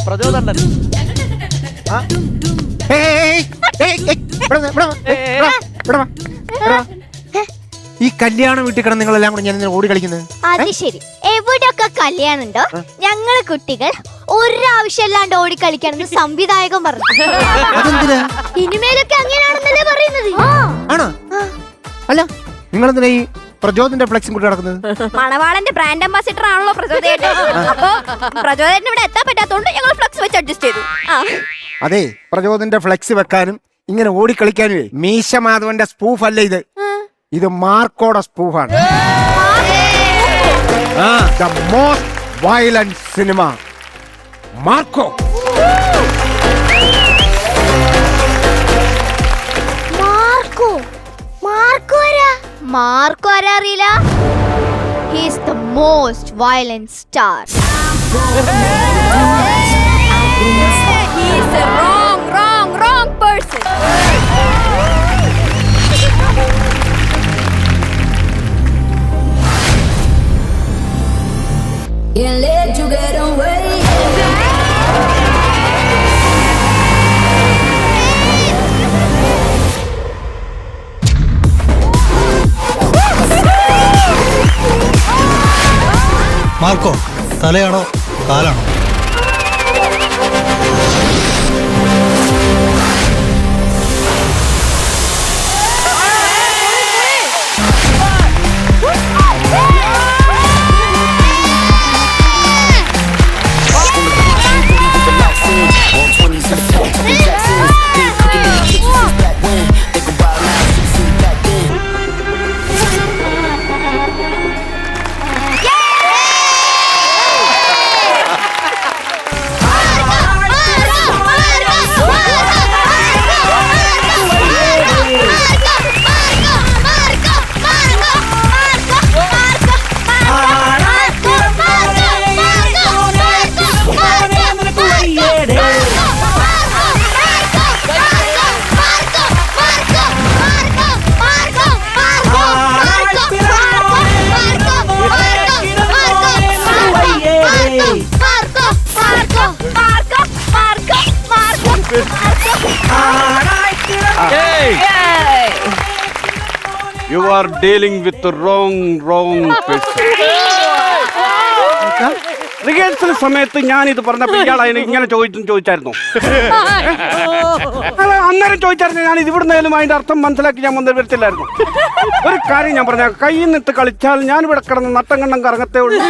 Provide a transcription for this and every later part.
പ്രചോദനം. ഈ കല്യാണം വീട്ടിൽ കിടന്ന് നിങ്ങളെല്ലാം കൂടെ ഞാൻ ഓടി കളിക്കുന്നത്? അത് ശരി, എവിടെയൊക്കെ കല്യാണം ഉണ്ടോ ഞങ്ങള് കുട്ടികൾ ഒരാവശ്യമില്ലാണ്ട് ഓടി കളിക്കാണെന്ന് സംവിധായകൻ പറഞ്ഞു. ഇനിമേലൊക്കെ അങ്ങനെയാണെന്നല്ലേ പറയുന്നത്. ആണോ? അല്ല, നിങ്ങളെന്തിനാ ഈ പ്രചോദന്റെ ഫ്ലെക്സും കൂടി നടക്കുന്നത്? മണവാളന്റെ ബ്രാൻഡ് അംബാസിഡർ ആണല്ലോ പ്രചോദേട്ടൻ. അപ്പൊ പ്രചോദേട്ടൻ ഇവിടെ എത്താൻ പറ്റാത്തോണ്ട് ഞങ്ങൾ ഫ്ലെക്സ് വെച്ച് അഡ്ജസ്റ്റ് ചെയ്തു. അതെ, പ്രചോദന്റെ ഫ്ലെക്സ് വെക്കാനും ഇങ്ങനെ ഓടിക്കളിക്കാനും മീശ മാധവന്റെ സ്പൂഫ് അല്ല ഇത്. ഇത് മാർക്കോടെ സ്പൂഫാണ്. The most violent cinema Marco. Marco ആരാ അറിയില്ല? He is the most violent star. He is a wrong person. Can't let you get away. Marco, തലയാണോ കാലാണോ? You are dealing with the wrong person. Rehearsal സമയത്ത് ഞാൻ ഇത് പറഞ്ഞപ്പോ ഇയാൾ ഇങ്ങനെ ചോദിച്ചായിരുന്നു. അന്നേരം ചോദിച്ചായിരുന്നു. ഞാൻ ഇത് ഇവിടുന്നാലും അതിന്റെ അർത്ഥം മനസ്സിലാക്കി ഞാൻ വന്ന് വരത്തില്ലായിരുന്നു. ഒരു കാര്യം ഞാൻ പറഞ്ഞ, കയ്യിൽ നിന്നിട്ട് കളിച്ചാൽ ഞാൻ ഇവിടെ കിടന്ന് നട്ടം കണ്ണം കറങ്ങത്തേ ഉള്ളൂ.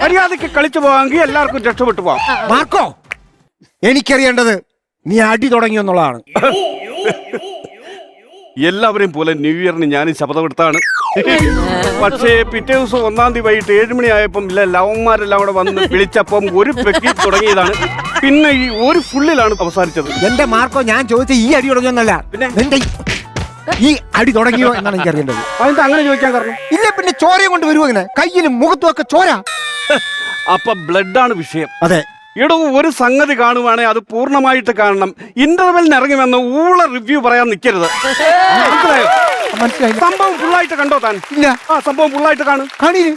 മര്യാദയ്ക്ക് കളിച്ചു പോവാമെങ്കിൽ എല്ലാവർക്കും രക്ഷപ്പെട്ടു പോവാം. മാർക്കോ, എനിക്കറിയേണ്ടത് നീ അടി തുടങ്ങിയെന്നുള്ളതാണ്. എല്ലാവരെയും പോലെ ന്യൂ ഇയറിന് ഞാൻ ശപഥമെടുത്താണ്. പക്ഷേ പിറ്റേ ദിവസം 1-ാം തീയതി വൈകിട്ട് 7 മണിയായപ്പം ലവന്മാരെല്ലാം കൂടെ വന്ന് വിളിച്ചപ്പം ഒരു പെക്കി തുടങ്ങിയതാണ്. പിന്നെ ഈ ഒരു ഫുള്ളിലാണ് അവസാനിച്ചത്. എന്റെ മാർക്കോ, ഞാൻ ചോദിച്ച ഈ അടി തുടങ്ങിയൊന്നല്ല, പിന്നെ നിന്റെ ഈ അടി തുടങ്ങിയോ എന്നാണ് എനിക്ക് അറിയേണ്ടത്. അതെന്താ അങ്ങനെ ചോദിക്കാൻ കാരണം? ഇല്ല, പിന്നെ ചോരയും കൊണ്ട് വരുമോ ഇങ്ങനെ? കയ്യിലും മുഖത്തും ഒക്കെ ചോര. അപ്പൊ ബ്ലഡാണ് വിഷയം. അതെ. ഇവിടെ ഒരു സംഗതി കാണുവാണെങ്കിൽ അത് പൂർണ്ണമായിട്ട് കാണണം. ഇന്റർവെല്ലിന് ഇറങ്ങി വന്ന ഊള റിവ്യൂ പറയാൻ നിൽക്കരുത്. മനസ്സിലായോ? മനസ്സിലായി. സംഭവം ഫുള്ളായിട്ട് കണ്ടോ താൻ? ഇല്ല. സംഭവം ഫുള്ളായിട്ട് കാണും. കാണീര്.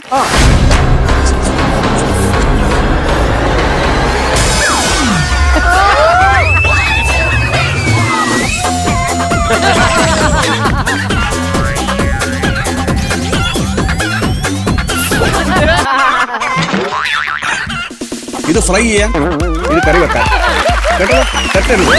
ഇത് ഫ്രൈ ചെയ്യാൻ, ഇത് കറി വെക്കാൻ. കേട്ടോ? തെറ്റരുത്.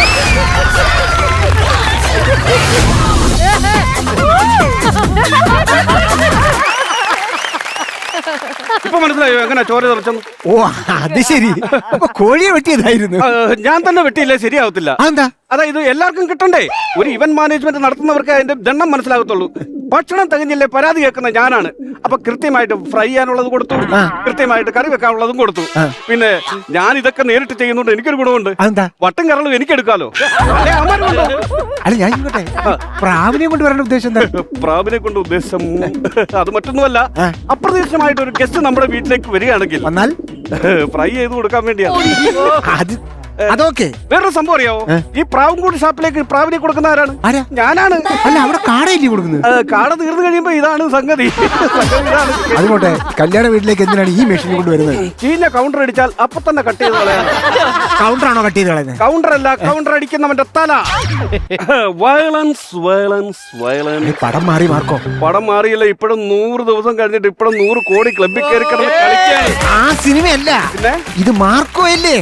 ഇപ്പൊ മനസ്സിലായോ എങ്ങനെ ചോര തെറിച്ചെന്ന്? ഓ, അത് ശരി. അപ്പൊ കോഴിയെ വെട്ടിയതായിരുന്നു. ഞാൻ തന്നെ വെട്ടിയില്ലേ ശരിയാവത്തില്ല. എന്താ? അതായത് എല്ലാവർക്കും കിട്ടണ്ടേ? ഒരു ഇവന്റ് മാനേജ്മെന്റ് നടത്തുന്നവർക്ക് അതിന്റെ ദണ്ണം മനസ്സിലാകത്തുള്ളൂ. ഭക്ഷണം തികഞ്ഞില്ലേ പരാതി കേൾക്കുന്ന ഞാനാണ്. അപ്പൊ കൃത്യമായിട്ട് ഫ്രൈ ചെയ്യാനുള്ളത് കൊടുത്തു, കൃത്യമായിട്ട് കറി വെക്കാനുള്ളതും കൊടുത്തു. പിന്നെ ഞാൻ ഇതൊക്കെ നേരിട്ട് ചെയ്യുന്നുണ്ട് എനിക്കൊരു ഗുണമുണ്ട്. വട്ടം കറളും എനിക്ക് എടുക്കാലോ. അല്ല, ഞാൻ പ്രാവിനെ കൊണ്ട് വരേണ്ട ഉദ്ദേശം എന്താ? പ്രാവിനെ കൊണ്ട് ഉദ്ദേശം അത് മറ്റൊന്നുമല്ല. അപ്രതീക്ഷിതമായിട്ട് ഒരു ഗസ്റ്റ് നമ്മുടെ വീട്ടിലേക്ക് വരികയാണെങ്കിൽ വന്നാൽ ഫ്രൈ ചെയ്ത് കൊടുക്കാൻ വേണ്ടിയാണ്. അതൊക്കെ വേറൊരു സംഭവം അറിയാവോ? ഈ പ്രാവുംകൂടി ഷാപ്പിലേക്ക് പ്രാവിനെ കൊടുക്കുന്ന ആരാണ്? ആരാ? ഞാനാണ്. അല്ല അവിടെ കാടയില്ലേ കൊടുക്കുന്നത്? കാട തീർന്നു കഴിയുമ്പോ ഇതാണ് സംഗതി. ഇതാണ്. അതുകൊണ്ട് കല്യാണ വീട്ടിലേക്ക് എന്തിനാണ് ഈ മെഷീൻ കൊണ്ടുവരുന്നത്? ചീഞ്ഞ കൗണ്ടർ അടിച്ചാൽ അപ്പൊ തന്നെ കട്ട് ചെയ്ത് കളയാൻ. കൗണ്ടറാണോ കട്ട് ചെയ്ത് കളയുന്നത്? കൗണ്ടർ അല്ല, കൗണ്ടർ അടിക്കുന്നവന്റെ തല. Violence violence violence. പടം മാറി മാർക്കോ. പടം മാറിയില്ല. ഇപ്പോഴും 100 ദിവസം കഴിഞ്ഞിട്ട് ഇപ്പോഴും 100 കോടി ക്ലബിൽ കയറി കിടന്ന് കളിക്കാൻ. ആ സിനിമയല്ല, പിന്നെ ഇത് മാർക്കോ അല്ലേ?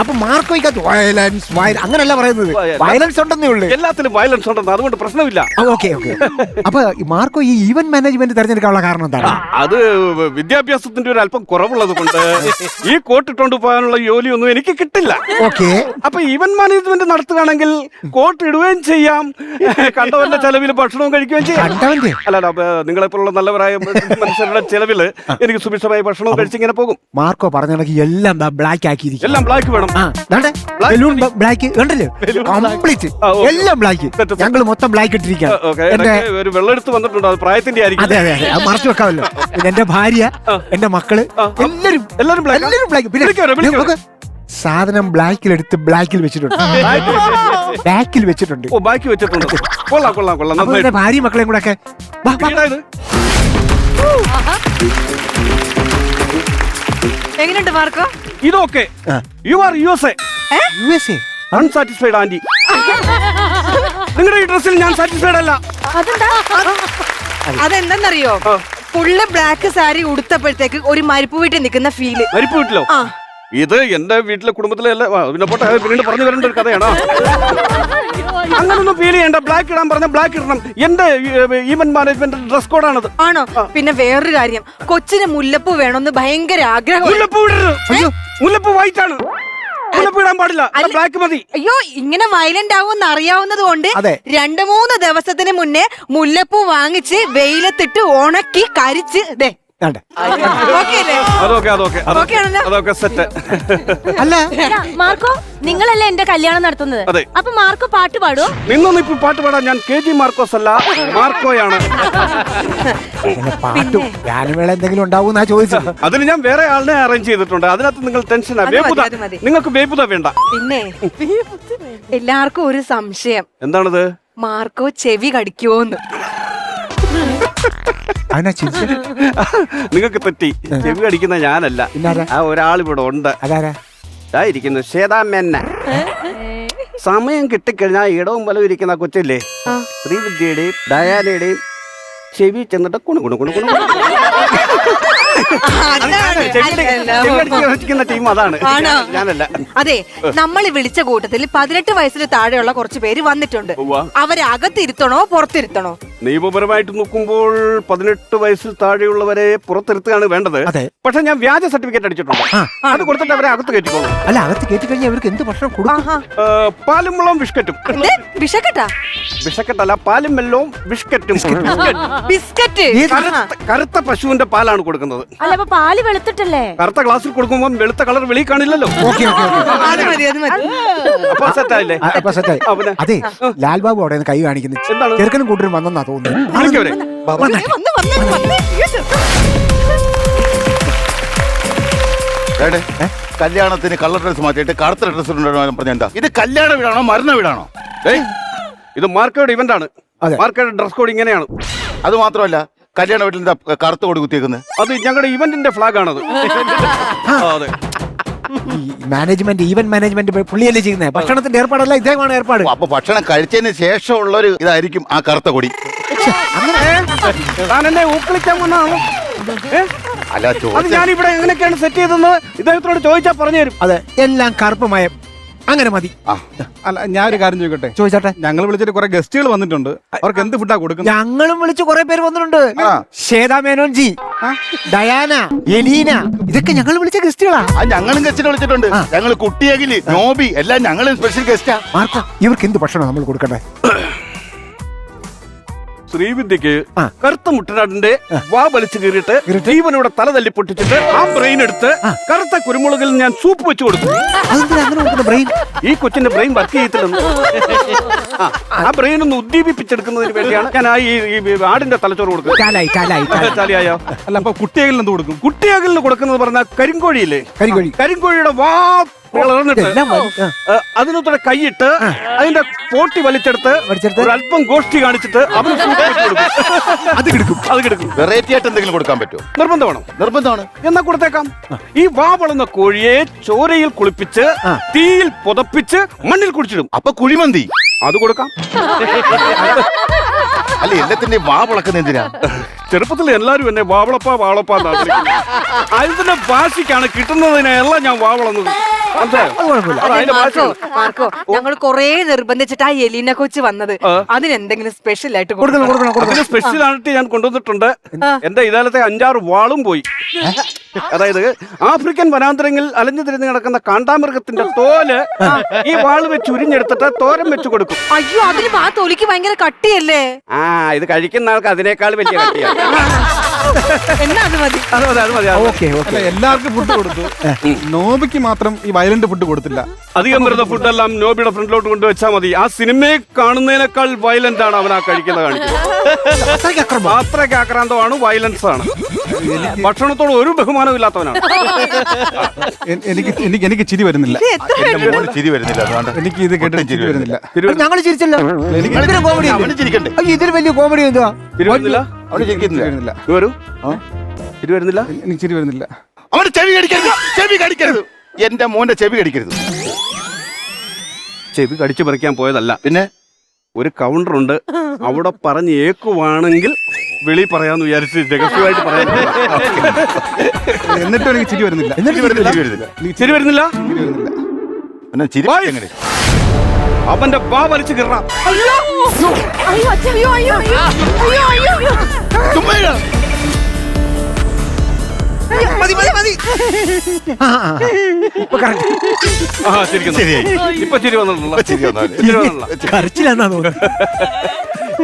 അപ്പൊ മാർക്കോയ്ക്കകത്ത് വയലൻസ് അങ്ങനല്ല പറയുന്നത്, വയലൻസ് ഉണ്ടെന്നേ ഉള്ളു. എല്ലാത്തിലും വയലൻസ് ഉണ്ടെന്ന്, അതുകൊണ്ട് പ്രശ്നമില്ല. Okay okay. അപ്പൊ ഈ മാർക്കോ ഈ ഈവന്റ് മാനേജ്മെന്റ് തെരഞ്ഞെടുക്കാനുള്ള കാരണം എന്താണ്? അത് വിദ്യാഭ്യാസത്തിന്റെ ഒരു അല്പം കുറവുള്ളത് കൊണ്ട് ഈ കോട്ടിട്ടോണ്ട് പോകാനുള്ള ജോലിയൊന്നും എനിക്ക് കിട്ടില്ല. ഓക്കെ. അപ്പൊ ഈവന്റ് മാനേജ്മെന്റ് നടത്തുകയാണെങ്കിൽ കോട്ട് ഇടുകയും ചെയ്യാം, കണ്ടവന്റെ ചെലവിൽ ഭക്ഷണവും കഴിക്കുകയും ചെയ്യാം. കണ്ടവന്റെ അല്ല നിങ്ങളെപ്പോലുള്ള നല്ലവരായ മനുഷ്യരുടെ ചെലവില് എനിക്ക് സുഭിക്ഷമായ ഭക്ഷണവും കഴിച്ചിങ്ങനെ പോകും. മാർക്കോ പറഞ്ഞ എല്ലാം ബ്ലാക്ക് ആക്കിയിരിക്കും. എല്ലാം ബ്ലാക്ക് വേണം. ബലൂൺ ബ്ലാക്ക് കണ്ടല്ലോ, കംപ്ലീറ്റ് എല്ലാം ബ്ലാക്ക്. ഞങ്ങൾ മൊത്തം ബ്ലാക്ക് ഇട്ടിരിക്കുകയാണ്. ഒരു വെള്ളെടുത്ത് വന്നിട്ടുണ്ട്, അത് പ്രായത്തിന്റെ ആയിരിക്കും. അതെ അതെ അതെ, അത് മറച്ചു വെക്കാമല്ലോ. എന്റെ ഭാര്യ, എന്റെ മക്കള് എല്ലാരും ബ്ലാക്ക്. പിന്നെ നോക്ക്, സാധനം ബ്ലാക്കിലെടുത്ത് ബ്ലാക്കിൽ വെച്ചിട്ടുണ്ട്, ബാക്കിൽ വെച്ചിട്ടുണ്ട്. ഓ, ബാക്കി വെച്ചിട്ടുണ്ട്. കൊള്ളാം കൊള്ളാം കൊള്ളാം. അപ്പൊ എന്റെ ഭാര്യ മക്കളെയും കൂടെ ഒക്കെ എങ്ങനെയുണ്ട് മാർക്കോ? ഇതൊക്കെ you are USA USA unsatisfied aunty. നിങ്ങളുടെ ഈ ഡ്രസ്സിൽ ഞാൻ സാറ്റിസ്ഫൈഡ് അല്ല. അതെന്തെന്നറിയോ? ഫുള്ള് ബ്ലാക്ക് സാരി ഉടുത്തപ്പോഴത്തേക്ക് ഒരു മരിപ്പ് വീട്ടിൽ നിൽക്കുന്ന ഫീല്. മരിപ്പ് വീട്ടിലോ? ഇത് എന്റെ വീട്ടിലെ കുടുംബത്തിലെ അല്ല. പിന്നെ പോട്ടെ, പിന്നീട് പറഞ്ഞു വരേണ്ട ഒരു കഥയാണോ? അങ്ങനൊന്നും ഫീൽ ചെയ്യണ്ട. ബ്ലാക്ക് ഇടാൻ പറഞ്ഞ ബ്ലാക്ക് ഇടണം. എന്റെ ഈവന്റ് മാനേജ്മെന്റ് ഡ്രസ് കോഡാണത്. ആണോ? പിന്നെ വേറൊരു കാര്യം, കൊച്ചിന് മുല്ലപ്പൂ വേണമെന്ന് ഭയങ്കര ആഗ്രഹം. മുല്ലപ്പൂ ഇടരുത്. മുല്ലപ്പൂ വൈറ്റ് ആണ്, മുല്ലപ്പൂ ഇടാൻ പാടില്ല. ബ്ലാക്ക് മതി. അയ്യോ, ഇങ്ങനെ വയലന്റ് ആവുമെന്ന് അറിയാവുന്നത് കൊണ്ട് അതെ. 2-3 ദിവസത്തിന് മുന്നേ മുല്ലപ്പൂ വാങ്ങിച്ച് വെയിലത്തിട്ട് ഉണക്കി കരിച്ച് ദേ. അതൊക്കെ സെറ്റ്. അല്ല മാർക്കോ, നിങ്ങളല്ലേ എന്റെ കല്യാണം നടത്തുന്നത്? അതെ. അപ്പൊ മാർക്കോ പാട്ട് പാടുവോ? നിന്നൊന്നും ഇപ്പൊ പാട്ട് പാടാൻ ഞാൻ KG മാർക്കോസ് അല്ല, മാർക്കോയാണ്. പാട്ടും ഗാനമേള എന്തെങ്കിലും ഉണ്ടാവും ചോദിച്ചത്. അതിന് ഞാൻ വേറെ ആളിനെ അറേഞ്ച് ചെയ്തിട്ടുണ്ട്. അതിനകത്ത് നിങ്ങൾ ടെൻഷൻ നിങ്ങൾക്ക് വേബുത വേണ്ട. പിന്നെ എല്ലാവർക്കും ഒരു സംശയം. എന്താണത്? മാർക്കോ ചെവി കടിക്കുവോന്ന്. നിങ്ങൾക്ക് തെറ്റി. ചെവി കടിക്കുന്ന ഞാനല്ല, ആ ഒരാളിവിടെ ഉണ്ട്. ഇരിക്കുന്നു ശ്വേതാമെന്ന. സമയം കിട്ടിക്കഴിഞ്ഞാൽ ഇടവും വലവും ഇരിക്കുന്ന കൊച്ചില്ലേ, ശ്രീവിദ്യയുടെയും ഡയാനയുടെയും ചെവി ചെന്നിട്ട് കുണു കുണു കുണു കുണു ടീം അതാണ്, ഞാനല്ല. അതെ, നമ്മൾ വിളിച്ച കൂട്ടത്തിൽ 18 വയസ്സിന് താഴെയുള്ള കുറച്ച് പേര് വന്നിട്ടുണ്ട്. അവരെ അകത്തിരുത്തണോ പുറത്തിരുത്തണോ? നിയമപരമായിട്ട് നോക്കുമ്പോൾ 18 വയസ്സിൽ താഴെയുള്ളവരെ പുറത്തിരുത്തുകയാണ് വേണ്ടത്. പക്ഷെ ഞാൻ വ്യാജ സർട്ടിഫിക്കറ്റ് അടിച്ചിട്ടുണ്ട്. അത് കൊടുത്തിട്ട് അവരെ അകത്ത് കയറ്റിക്കോളൂ. അല്ല, അകത്ത് കയറ്റി കഴിഞ്ഞാൽ അവർക്ക് എന്ത് ഭക്ഷണം കൊടുക്കും? പാലും വെള്ളവും ബിസ്ക്കറ്റും. ബിസ്ക്കറ്റല്ല, പാലും വെള്ളവും ബിസ്ക്കറ്റും. ബിസ്ക്കറ്റ് കറുത്ത പശുവിന്റെ പാലാണ് കൊടുക്കുന്നത്. അല്ല, അപ്പൊ പാല് വെളുത്തിട്ടല്ലേ? കറുത്ത ഗ്ലാസ്സിൽ കൊടുക്കുമ്പോൾ വെളുത്ത കളർ വെളി കാണില്ലല്ലോ. അപ്പൊ സെറ്റായില്ലേ? അതെ, ലാൽബാബു അവിടെ കൈ കാണിക്കുന്നു. ചെറുക്കനും കൂട്ടരും വന്നെന്നാ തോന്നുന്നു. കല്യാണത്തിന് കളർ ഡ്രസ് മാറ്റിയിട്ട് കറുത്ത ഡ്രസ് പറഞ്ഞ എന്താ ഇത്? കല്യാണ വീടാണോ മരണ വീടാണോ? ഇത് മാർക്കോയുടെ ഇവന്റ് ആണ്. മാർക്കോയുടെ ഡ്രസ് കോഡ് ഇങ്ങനെയാണ്. അത് മാത്രമല്ല, കല്യാണ വീട്ടിൽ എന്താ കറുത്ത കോഡ് കുത്തിയേക്കുന്നത്? അത് ഞങ്ങളുടെ ഇവന്റിന്റെ ഫ്ലാഗ് ആണത്. അതെ, മാനേജ്മെന്റ് ഈവന്റ് മാനേജ്മെന്റ് പുള്ളിയല്ലേ ചെയ്യുന്നത്. ഭക്ഷണത്തിന്റെ ഏർപ്പാടല്ല, ഇദ്ദേഹമാണ് ഏർപ്പാട്. അപ്പൊ ഭക്ഷണം കഴിച്ചതിന് ശേഷമുള്ള ഒരു ഇതായിരിക്കും ആ കറുത്ത കൊടി. താൻ എന്നെ ഊക്കളിക്കാൻ വന്നാണ്. അല്ല, അത് ഞാനിവിടെ എങ്ങനെയൊക്കെയാണ് സെറ്റ് ചെയ്തെന്ന് ഇദ്ദേഹത്തോട് ചോദിച്ചാൽ പറഞ്ഞു തരും. അതെ, എല്ലാം കറുപ്പമയം. അങ്ങനെ മതി. അല്ല, ഞാനൊരു കാര്യം ചോദിക്കട്ടെ? ചോദിച്ചോട്ടെ. ഞങ്ങൾ വിളിച്ചിട്ട് കുറെ ഗസ്റ്റുകൾ വന്നിട്ടുണ്ട്. അവർക്ക് എന്ത് ഫുഡാ കൊടുക്കുന്നത്? ഞങ്ങളും വിളിച്ച് കുറെ പേര് വന്നിട്ടുണ്ട്. ശ്വേതാ മേനോൻ ജി, ഡയാന, എലീന, ഇതൊക്കെ ഞങ്ങൾ വിളിച്ച ഗസ്റ്റുകളാ. ഞങ്ങളും ഗസ്റ്റിനെ വിളിച്ചിട്ടുണ്ട്. ഞങ്ങൾ കുട്ടിയകില്, നോബി എല്ലാം ഞങ്ങളും സ്പെഷ്യൽ ഗസ്റ്റാ. മാർക്കോ, ഇവർക്ക് എന്ത് ഭക്ഷണം നമ്മൾ കൊടുക്കണ്ടേ? ശ്രീവിദ്യക്ക് കറുത്ത മുട്ടനാടിന്റെ വാ വലിച്ചു കീറിയിട്ട് ജീവനോടെ തല തല്ലി പൊട്ടിച്ചിട്ട് ആ ബ്രെയിൻ എടുത്ത് കറുത്ത കുരുമുളകിൽ ഞാൻ സൂപ്പ് വെച്ച് കൊടുത്തു. ഈ കൊച്ചിന്റെ ബ്രെയിൻ വർക്ക് ചെയ്യത്തില്ലെന്ന്. ആ ബ്രെയിൻ ഒന്ന് ഉദ്ദീപിപ്പിച്ചെടുക്കുന്നതിന് വേണ്ടിയാണ് ഞാൻ ഈ ആടിന്റെ തലച്ചോറ് കൊടുക്കുന്നത്. അല്ല, അപ്പൊ കുട്ടിയകലിന് എന്ത് കൊടുക്കും? കുട്ടിയകലിന് കൊടുക്കുന്നത് പറഞ്ഞാൽ കരിങ്കോഴിയില്ലേ, കരിങ്കോഴിയുടെ വാ പിളർന്നിട്ട് എല്ലാം അതിനകത്തോടെ കൈയിട്ട് അതിന്റെ പോട്ടി വലിച്ചെടുത്ത് ഒരു അല്പം ഗോഷ്ടി കാണിച്ചിട്ട് അവന് സൂപ്പ് വെച്ച് കൊടുക്കും. അത് കിടക്കും. അത് കിടക്കും. വെറൈറ്റി ആയിട്ട് എന്തെങ്കിലും കൊടുക്കാൻ പറ്റുമോ? നിർബന്ധമാണോ? നിർബന്ധമാണ്. എന്നാ കൊടുത്തേക്കാം. ഈ വാ വളർന്ന കോഴിയെ ചോരയിൽ കുളിപ്പിച്ച് തീയിൽ പുതപ്പിച്ച് മണ്ണിൽ കുടിച്ചിടും. അപ്പൊ കുഴിമന്തി അത് കൊടുക്കാം. അല്ല, എല്ലാത്തിന്റെ വാ വളക്കുന്ന എന്തിനാ? ചെറുപ്പത്തിൽ എല്ലാരും എന്നെ വാവളപ്പ വാവളപ്പ അതിന്റെ ഭാഷയ്ക്കാണ് കിട്ടുന്നതിനെല്ലാം ഞാൻ വാവളന്നത്. മാർക്കോ ഞങ്ങൾ കൊറേ നിർബന്ധിച്ചിട്ട് ആ എലീന കൊച്ച് വന്നത്. അതിനെന്തെങ്കിലും സ്പെഷ്യൽ ആയിട്ട് അതിന് സ്പെഷ്യൽ ആയിട്ട് ഞാൻ കൊണ്ടുവന്നിട്ടുണ്ട്. എന്റെ ഇതാലത്തെ 5-6 വാളും പോയി. അതായത് ആഫ്രിക്കൻ വനാന്തരങ്ങളിൽ അലഞ്ഞു തിരിഞ്ഞ് കിടക്കുന്ന കാണ്ടാമൃഗത്തിന്റെ തോല് ഈ വാള് വെച്ച് ഉരിഞ്ഞെടുത്തിട്ട് തോരൻ വെച്ച് കൊടുക്കും. അയ്യോ അതിന് ആ തൊലിക്ക് ഭയങ്കര കട്ടിയല്ലേ? ഇത് കഴിക്കുന്ന ആൾക്ക് അതിനേക്കാൾ വലിയ കട്ടിയാണ്. എന്നാ അത് മതി. അത് മതി, അത് മതി. അല്ല, എല്ലാവർക്കും ഫുഡ് കൊടുത്തു. നോബിക്ക് മാത്രം ഈ വയലന്റ് ഫുഡ് കൊടുത്തില്ല. അധികം വരുന്ന ഫുഡെല്ലാം നോബിയുടെ ഫ്രണ്ടിലോട്ട് കൊണ്ടുവച്ചാൽ മതി. ആ സിനിമയെ കാണുന്നതിനേക്കാൾ വയലന്റ് ആണ് അവൻ ആ കഴിക്കുന്നത് കാണിക്കുന്നത്. അത്രയ്ക്ക് ആക്രാന്തമാണ്, വയലൻസ് ആണ്. ഭക്ഷണത്തോട് ഒരു ബഹുമാനവും ഇല്ലാത്തവനാണ്. എനിക്ക് ചിരി വരുന്നില്ല. എന്റെ മോന് ചിരി വരുന്നില്ല. അതുകൊണ്ട് എനിക്ക് ഇത് കേട്ടിട്ട് ചിരി വരുന്നില്ല. ഞങ്ങൾ ചിരിച്ചല്ലോ. കോമഡി ഇതിൽ വലിയ കോമഡി എന്തുവാ? തിരുവരുന്നില്ല, അവന് ചിരിക്കുന്നില്ല. വരൂ. തിരുവരുന്നില്ല, എനിക്ക് ചിരി വരുന്നില്ല. അവന് ചെവി കടിക്കരുത്, ചെവി കടിക്കരുത്. എന്റെ മോന്റെ ചെവി കടിക്കരുത്. ചെവി കടിച്ചു പറിക്കാൻ പോയതല്ല. പിന്നെ ഒരു കൗണ്ടർ ഉണ്ട്, അവിടെ പറഞ്ഞ് ഏക്കുവാണെങ്കിൽ വെളി പറയാന്ന് വിചാരിച്ച് രഹസ്യമായിട്ട് പറയാൻ. എന്നിട്ടും എനിക്ക് ചിരി വരുന്നില്ല. ചിരി വരുന്നില്ല. ശരി വരുന്നില്ല. പിന്നെ ചിരി എങ്ങനെ? അവന്റെ ബാ വലിച്ചു കിറ. ഇപ്പൊ ചിരി വന്നിട്ടുള്ള കരച്ചിലാന്നാ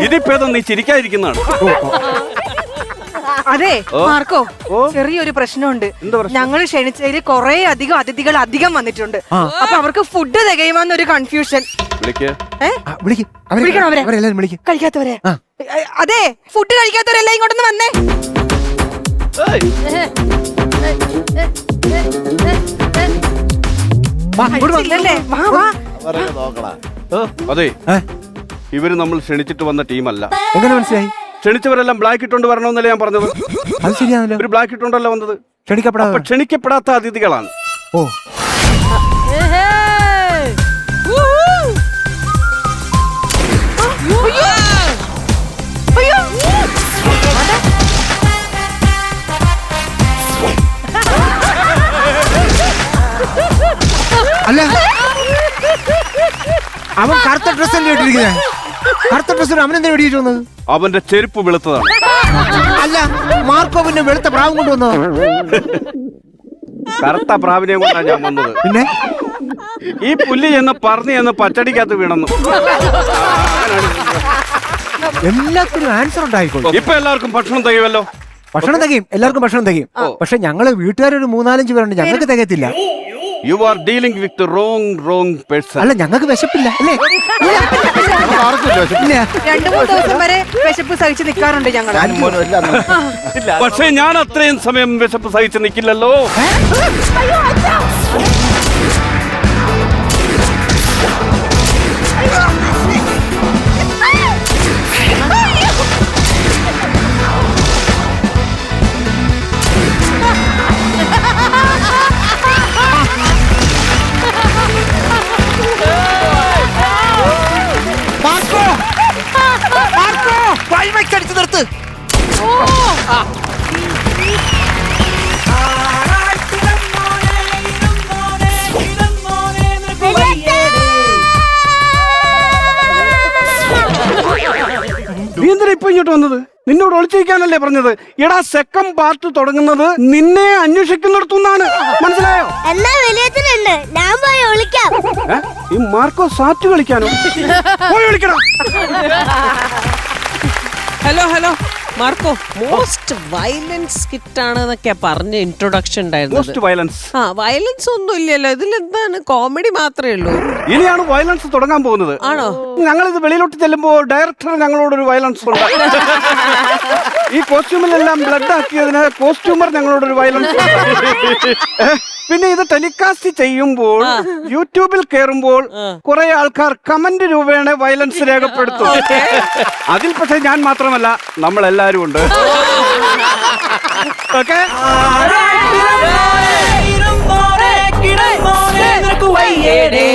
ഇതിപ്പേതോ നീ ചിരിക്കാതിരിക്കുന്നതാണ്. അതെ മാർക്കോ, ചെറിയൊരു പ്രശ്നമുണ്ട്. ഞങ്ങൾ ക്ഷണിച്ചതിൽ കൊറേ അധികം അതിഥികൾ അധികം വന്നിട്ടുണ്ട്. അപ്പൊ അവർക്ക് ഫുഡ് തികയുമെന്നൊരു കൺഫ്യൂഷൻ. വിളിക്കണോ അവരെ? കഴിക്കാത്തവരെ? അതെ, ഫുഡ് കഴിക്കാത്തവരെല്ലാം ഇങ്ങോട്ടൊന്ന് വന്നേ. ഇല്ലല്ലേ? വാ വാ. അതെ, ഇവര് നമ്മൾ ക്ഷണിച്ചിട്ട് വന്ന ടീമല്ല. എങ്ങനെ മനസ്സിലായി? ക്ഷണിച്ചവരെല്ലാം ബ്ലാക്ക് ഇട്ടോണ്ട് വരണമെന്നല്ലേ ഞാൻ പറഞ്ഞത്. അത് ശരിയാണല്ലോ. ഒരു ബ്ലാക്ക് ഇട്ടോണ്ടല്ല വന്നത്. ക്ഷണിക്കപ്പെടാതെ ക്ഷണിക്കപ്പെടാത്ത അതിഥികളാണ്. ഓ, അല്ല അവൻ കറുത്ത ഡ്രസ് അല്ലേ ഇട്ടിരിക്കുന്നത്? കറുത്ത ഡ്രസ് അവനെന്താ വെടിയിട്ട് വന്നത്? അവന്റെ ചെരുപ്പ് വെളുത്തതാണ്. അല്ല, മാർക്കോ പിന്നെ വെളുത്ത പ്രാവും കൊണ്ടുവന്നോ? കറുത്ത പ്രാവിനെയും കൊണ്ടാണ് ഞാൻ വന്നത്. പിന്നെ ഈ പുല്ല് ചെന്ന് പറഞ്ഞ് പച്ചടിക്കകത്ത് വീണെന്നു. എല്ലാത്തിനും ആൻസർ ഉണ്ടായിക്കോളും. ഇപ്പൊ എല്ലാവർക്കും ഭക്ഷണം തികയുമല്ലോ. ഭക്ഷണം തികയും, എല്ലാവർക്കും ഭക്ഷണം തികയും. പക്ഷെ ഞങ്ങള് വീട്ടുകാരൊരു 3-4 പേരുണ്ട്, ഞങ്ങൾക്ക് തികയത്തില്ല. You are dealing with wrong person. അല്ല, ഞങ്ങൾക്ക് വിശപ്പില്ല അല്ലേ? ഇല്ല. 2-3 ദിവസം വരെ വിശപ്പ് സഹിച്ച് നിൽക്കാറുണ്ട് ഞങ്ങൾ. പക്ഷെ ഞാൻ അത്രയും സമയം വിശപ്പ് സഹിച്ച് നിൽക്കില്ലല്ലോ. അടിച്ചു നിർത്ത്. നീ എന്തിനാ ഇപ്പൊ ഇങ്ങോട്ട് വന്നത്? നിന്നോട് ഒളിച്ചിരിക്കാനല്ലേ പറഞ്ഞത്? എടാ, സെക്കൻഡ് പാർട്ട് തുടങ്ങുന്നത് നിന്നെ അന്വേഷിക്കുന്നിടത്തുനിന്നാണ്. മനസ്സിലായോ? എന്നാ വലിയച്ഛനുണ്ട്, ഞാൻ പോയി വിളിക്കാം. ഈ മാർക്കോ സാറ്റ് കളിക്കാനോ? പോയി വിളിക്കണം. Hello Marco, most violence skit ആണെന്നൊക്കെ പറഞ്ഞ ഇൻട്രൊഡക്ഷൻ ഉണ്ടായിരുന്നു. Most violence? വയലൻസ് ഒന്നും ഇല്ലല്ലോ ഇതിലെന്താണ്? കോമഡി മാത്രമേ ഉള്ളൂ. ഇനിയാണ് വയലൻസ് തുടങ്ങാൻ പോകുന്നത്. ആണോ? ഞങ്ങൾ ഇത് വെളിയിലോട്ട് ചെല്ലുമ്പോ ഡയറക്ടർ ഞങ്ങളോടൊരു വയലൻസ് ഉണ്ട്. ഈ കോസ്റ്റ്യൂമിലെല്ലാം ബ്ലഡ് ആക്കിയതിന് കോസ്റ്റ്യൂമർ ഞങ്ങളോടൊരു വയലൻസ്. പിന്നെ ഇത് ടെലികാസ്റ്റ് ചെയ്യുമ്പോൾ യൂട്യൂബിൽ കയറുമ്പോൾ കുറെ ആൾക്കാർ കമന്റ് രൂപേണ വയലൻസ് രേഖപ്പെടുത്തും. അതിൽ പക്ഷെ ഞാൻ മാത്രമല്ല, നമ്മളെല്ലാരും ഉണ്ട്. ഓക്കെ, കിടമോനെ, നിനക്ക് വയ്യേടേ.